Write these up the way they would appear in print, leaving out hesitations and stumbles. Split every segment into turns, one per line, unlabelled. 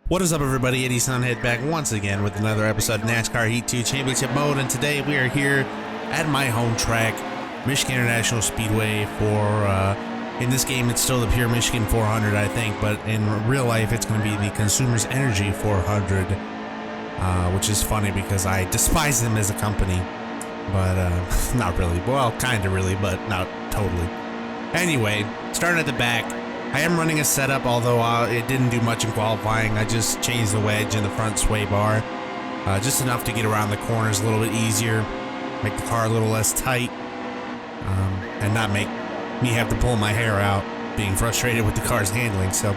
What is up, everybody? Eddie Soundhead back once again with another episode of NASCAR Heat 2 Championship Mode, and today we are here at my home track, Michigan International Speedway, for, in this game it's still the pure Michigan 400, I think, but in real life it's going to be the Consumers Energy 400, which is funny because I despise them as a company, but not really. Well, kind of really, but not totally. Anyway, starting at the back, I am running a setup, although it didn't do much in qualifying. I just changed the wedge in the front sway bar, just enough to get around the corners a little bit easier, make the car a little less tight, and not make me have to pull my hair out being frustrated with the car's handling. So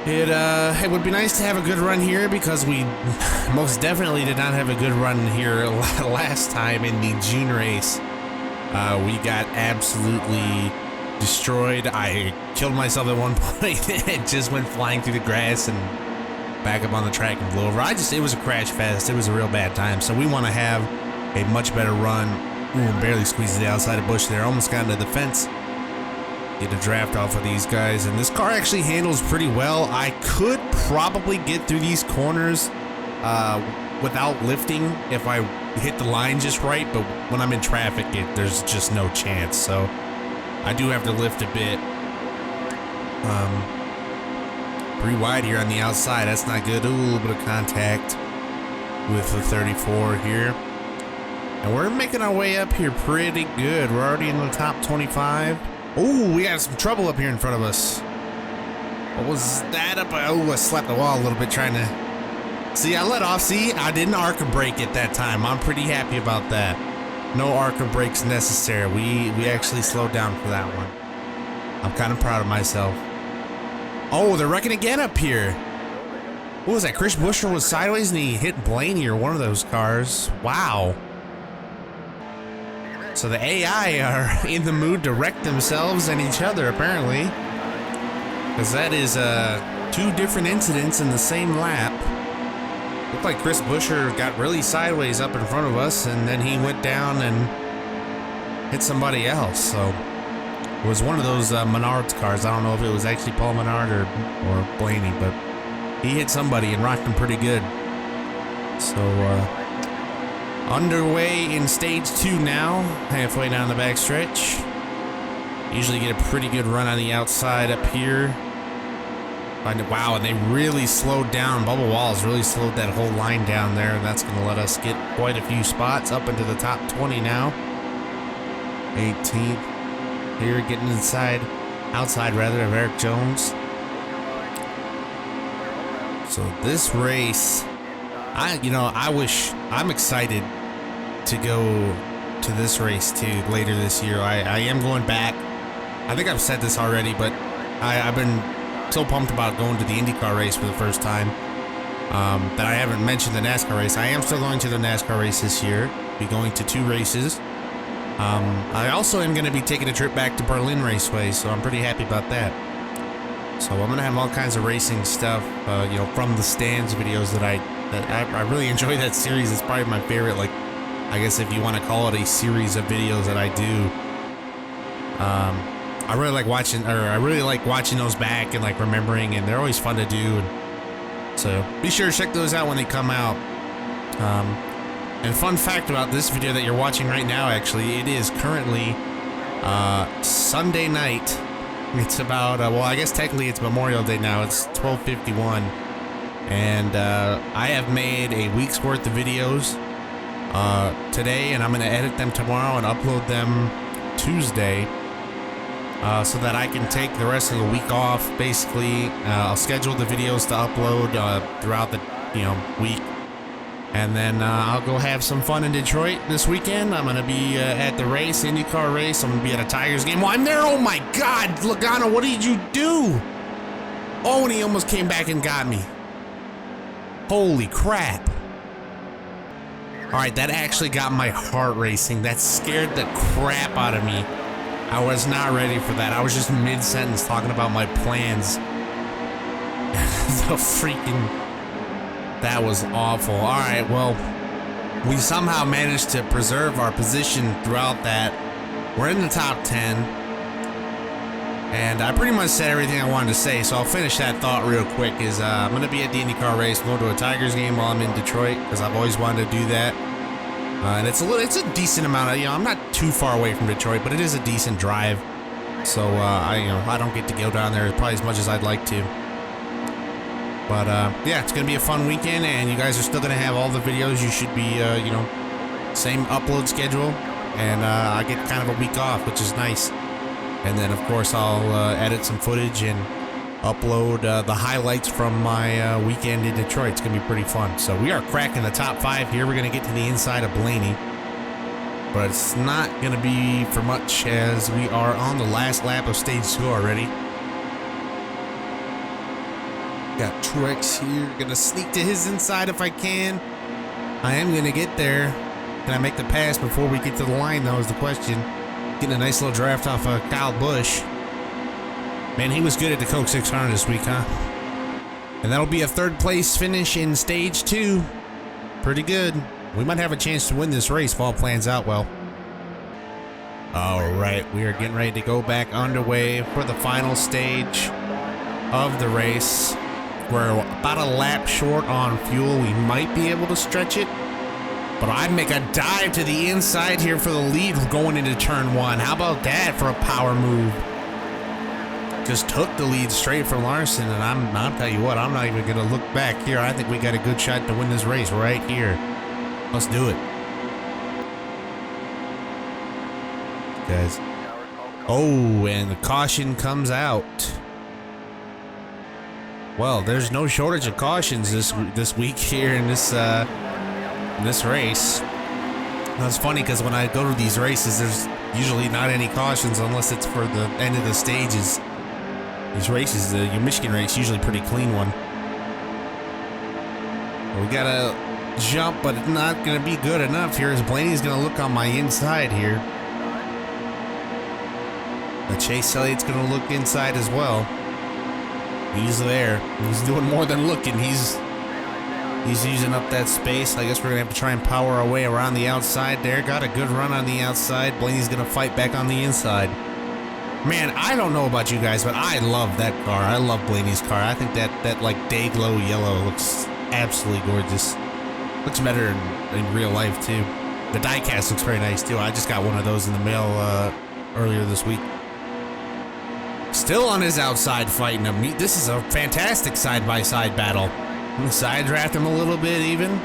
it would be nice to have a good run here, because we most definitely did not have a good run here last time in the June race. We got absolutely destroyed. I killed myself at one point and just went flying through the grass and back up on the track and blew over. It was a crash fest. It was a real bad time. So we want to have a much better run. Ooh, barely squeezed the outside of Bush there. Almost got into the fence. Get a draft off of these guys. And this car actually handles pretty well. I could probably get through these corners without lifting if I hit the line just right. But when I'm in traffic, there's just no chance. So I do have to lift a bit. Pretty wide here on the outside. That's not good. Ooh, a little bit of contact with the 34 here. And we're making our way up here pretty good. We're already in the top 25. Ooh, we got some trouble up here in front of us. What was that up? Oh, I slapped the wall a little bit trying to... See, I let off. See, I didn't arc a brake at that time. I'm pretty happy about that. No arc of brakes necessary. We actually slowed down for that one. I'm kind of proud of myself. Oh, they're wrecking again up here. What was that? Chris Buescher was sideways and he hit Blaney or one of those cars. Wow. So the AI are in the mood to wreck themselves and each other, apparently. Because that is 2 different incidents in the same lap. Looked like Chris Buescher got really sideways up in front of us, and then he went down and hit somebody else. So it was one of those Menard's cars. I don't know if it was actually Paul Menard or Blaney, but he hit somebody and rocked him pretty good. So underway in stage 2 now, halfway down the back stretch. Usually get a pretty good run on the outside up here. Wow, and they really slowed down. Bubba Wallace really slowed that whole line down there, and that's going to let us get quite a few spots up into the top 20 now. 18th here, getting outside rather, of Eric Jones. So this race, I'm excited to go to this race too later this year. I am going back. I think I've said this already, but I've been so pumped about going to the IndyCar race for the first time that I haven't mentioned the NASCAR race. I am still going to the NASCAR race this year. Be going to 2 races. I also am going to be taking a trip back to Berlin Raceway, so I'm pretty happy about that. So I'm going to have all kinds of racing stuff, from the stands videos that I really enjoy that series. It's probably my favorite, I guess if you want to call it a series of videos that I do. I really like watching those back and remembering, and they're always fun to do. And so be sure to check those out when they come out. And fun fact about this video that you're watching right now, actually, it is currently Sunday night. It's about I guess technically it's Memorial Day now. It's 12:51, and I have made a week's worth of videos today, and I'm going to edit them tomorrow and upload them Tuesday. So that I can take the rest of the week off. Basically, I'll schedule the videos to upload throughout the week, and then I'll go have some fun in Detroit this weekend. I'm gonna be at the race, IndyCar race. I'm gonna be at a Tigers game. Well, I'm there. Oh my God, Logano, what did you do? Oh, and he almost came back and got me. Holy crap! All right, that actually got my heart racing. That scared the crap out of me. I was not ready for that. I was just mid-sentence talking about my plans. That was awful. All right, well, we somehow managed to preserve our position throughout that. We're in the top 10. And I pretty much said everything I wanted to say, so I'll finish that thought real quick. I'm going to be at the IndyCar race. I'm going to a Tigers game while I'm in Detroit, because I've always wanted to do that. And it's a decent amount of, I'm not too far away from Detroit, but it is a decent drive. So I don't get to go down there probably as much as I'd like to. But yeah, it's going to be a fun weekend, and you guys are still going to have all the videos. You should be, same upload schedule, and I get kind of a week off, which is nice. And then, of course, I'll edit some footage and upload the highlights from my weekend in Detroit. It's going to be pretty fun. So we are cracking the top 5 here. We're going to get to the inside of Blaney. But it's not going to be for much, as we are on the last lap of stage 2 already. Got Truex here. Going to sneak to his inside if I can. I am going to get there. Can I make the pass before we get to the line, though, is the question. Getting a nice little draft off of Kyle Busch. Man, he was good at the Coke 600 this week, huh? And that'll be a 3rd place finish in stage 2. Pretty good. We might have a chance to win this race if all plans out well. All right, we are getting ready to go back underway for the final stage of the race. We're about a lap short on fuel. We might be able to stretch it. But I'd make a dive to the inside here for the lead going into turn 1. How about that for a power move? Just took the lead straight from Larson, and I'll tell you what, I'm not even gonna look back here. I think we got a good shot to win this race right here. Let's do it. Guys. Oh, and the caution comes out. Well, there's no shortage of cautions this week here in this race. That's funny, because when I go to these races, there's usually not any cautions unless it's for the end of the stages. These races, your Michigan race, usually pretty clean one. We gotta jump, but it's not gonna be good enough here, as Blaney's gonna look on my inside here. But Chase Elliott's gonna look inside as well. He's there. He's doing more than looking. He's using up that space. I guess we're gonna have to try and power our way around the outside there. Got a good run on the outside. Blaney's gonna fight back on the inside. Man, I don't know about you guys, but I love that car. I love Blaney's car. I think that like day glow yellow looks absolutely gorgeous. Looks better in real life too. The diecast looks very nice too. I just got one of those in the mail earlier this week. Still on his outside fighting him. This is a fantastic side-by-side battle. I'm gonna side draft him a little bit even.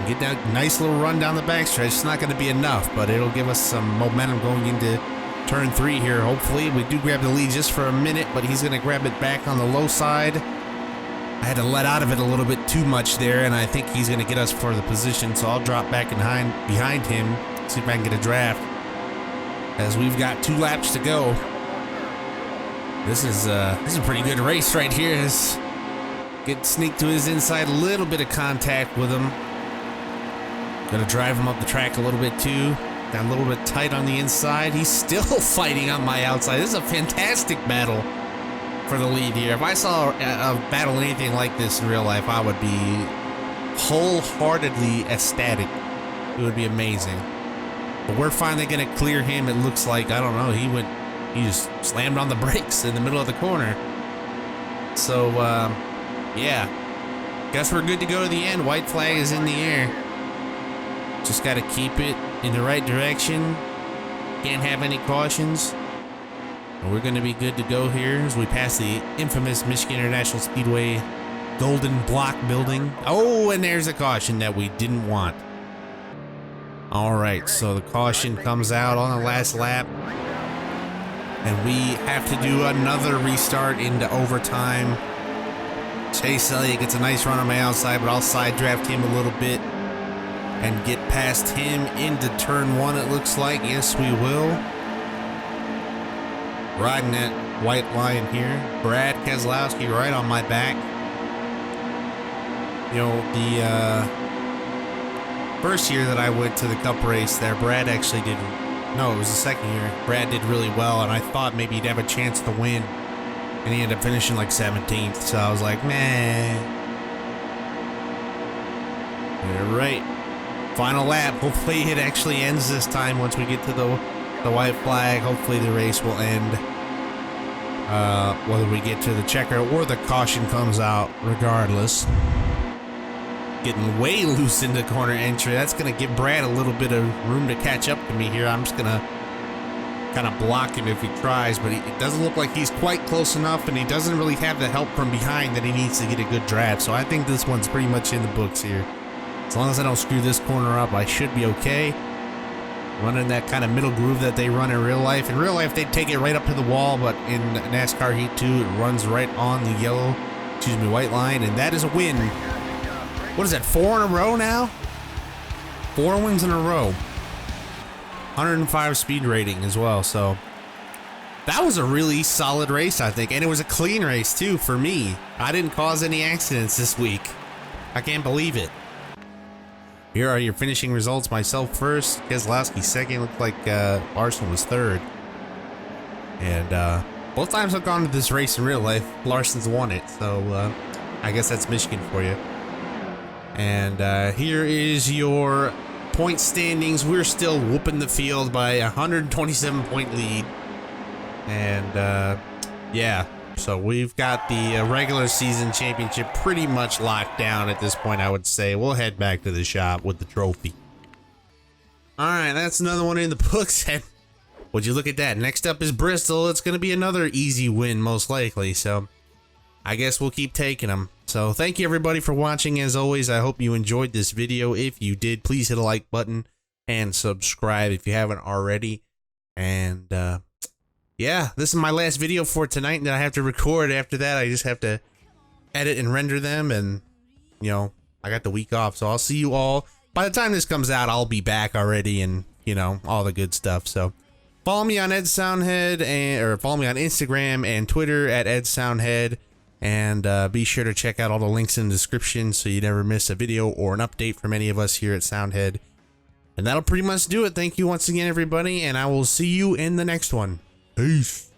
Get that nice little run down the backstretch. It's not going to be enough, but it'll give us some momentum going into turn 3 here. Hopefully, we do grab the lead just for a minute, but he's going to grab it back on the low side. I had to let out of it a little bit too much there, and I think he's going to get us for the position, so I'll drop back behind him, see if I can get a draft, as we've got 2 laps to go. This is a pretty good race right here. Sneak to his inside, a little bit of contact with him. Gonna drive him up the track a little bit too. Got a little bit tight on the inside. He's still fighting on my outside. This is a fantastic battle for the lead here. If I saw a battle anything like this in real life, I would be wholeheartedly ecstatic. It would be amazing. But we're finally gonna clear him. It looks like, I don't know, he just slammed on the brakes in the middle of the corner. So, yeah. Guess we're good to go to the end. White flag is in the air. Just got to keep it in the right direction. Can't have any cautions. And we're going to be good to go here as we pass the infamous Michigan International Speedway Golden Block building. Oh, and there's a caution that we didn't want. All right, so the caution comes out on the last lap. And we have to do another restart into overtime. Chase Elliott gets a nice run on my outside, but I'll side draft him a little bit and get past him into turn 1, it looks like. Yes, we will. Riding that white line here. Brad Keselowski right on my back. You know, the first year that I went to the Cup race there, Brad actually did, no, it was the second year. Brad did really well, and I thought maybe he'd have a chance to win. And he ended up finishing like 17th, so I was like, man. All right. Final lap. Hopefully it actually ends this time once we get to the white flag. Hopefully the race will end. whether we get to the checker or the caution comes out, regardless. Getting way loose into corner entry. That's going to give Brad a little bit of room to catch up to me here. I'm just going to kind of block him if he tries, but it doesn't look like he's quite close enough, and he doesn't really have the help from behind that he needs to get a good draft. So I think this one's pretty much in the books here. As long as I don't screw this corner up, I should be okay. Running that kind of middle groove that they run in real life. In real life, they take it right up to the wall, but in NASCAR Heat 2, it runs right on the white line, and that is a win. What is that, 4 in a row now? 4 wins in a row. 105 speed rating as well, so that was a really solid race, I think, and it was a clean race too for me. I didn't cause any accidents this week. I can't believe it. Here are your finishing results. Myself first, Keselowski second. Looked like Larson was third. And both times I've gone to this race in real life, Larson's won it, so I guess that's Michigan for you. And here is your point standings. We're still whooping the field by a 127-point lead. And yeah, so we've got the regular season championship pretty much locked down at this point, I would say. We'll head back to the shop with the trophy. Alright, that's another one in the books. And would you look at that? Next up is Bristol. It's going to be another easy win, most likely. So I guess we'll keep taking them. So thank you everybody for watching. As always, I hope you enjoyed this video. If you did, please hit a like button and subscribe if you haven't already. And yeah, this is my last video for tonight that I have to record. After that, I just have to edit and render them, and you know, I got the week off, so I'll see you all. By the time this comes out, I'll be back already, and you know, all the good stuff. So follow me on Soundhead, or follow me on Instagram and Twitter at Soundhead. And be sure to check out all the links in the description so you never miss a video or an update from any of us here at Soundhead. And that'll pretty much do it. Thank you once again, everybody, and I will see you in the next one. Peace.